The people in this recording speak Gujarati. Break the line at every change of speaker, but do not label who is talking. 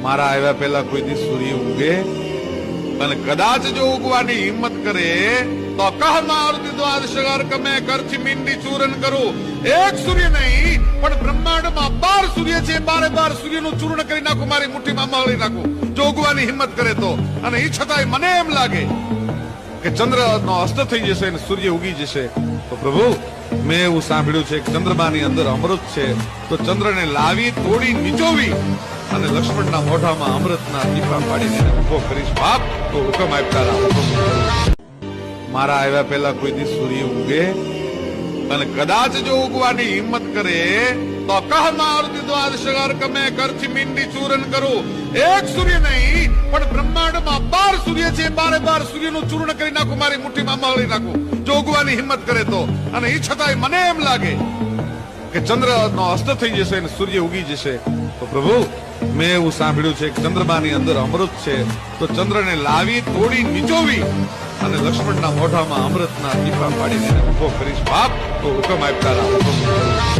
મારા આવ્યા પહેલા કોઈ દી સૂર્ય ઉગે અને કદાચ જો ઉગવાની હિંમત કરે તો કહ મારુતિ દ્વાદશગર કમે કરછી મીંડી ચૂરન કરું. એક સૂર્ય નહીં પણ બ્રહ્માંડમાં 12 સૂર્ય છે, 12 સૂર્યનું ચૂર્ણ કરી નાખું, મારી મુઠ્ઠીમાં મળી નાખું જો ઉગવાની હિંમત કરે તો. અને એ છતાંય મને એમ લાગે કે ચંદ્ર નો અસ્ત થઈ જશે અને સૂર્ય ઉગી જશે તો પ્રભુ મેં એવું સાંભળ્યું છે કે ચંદ્રમાની અંદર અમૃત છે, તો ચંદ્રને લાવી તોડી નીચોવી અને લક્ષ્મણના મોઢામાં અમૃતના ટીપા પાડીને ઉભો કરીશ. બાપ તો હુકમ આપતા રહો. મારા આવ્યા પહેલા કોઈ દી સૂર્ય ઉગે અને કદાચ જો ઉગવાની હિંમત કરે તો કહ મારુતિ દ્વાદશગર કમે કરછી મીંડી ચૂરન કરું. એક સૂર્ય નહીં પણ બ્રહ્માંડમાં 12 સૂર્ય છે, 12 સૂર્યનું ચૂર્ણ કરી નાખું, મારી મુઠ્ઠીમાં મળી નાખું જો ઉગવાની હિંમત કરે તો. અને એ છતાંય મને એમ લાગે કે ચંદ્ર નો અસ્ત થઈ જશે અને સૂર્ય ઉગી જશે તો પ્રભુ મેં એવું સાંભળ્યું છે કે ચંદ્રમાની અંદર અમૃત છે, તો ચંદ્રને લાવી તોડી નીચોવી અને લક્ષ્મણના મોઢામાં અમૃતના ટીપા પાડીને ઉભો કરીશ. બાપ તો હુકમ આપતા રહો.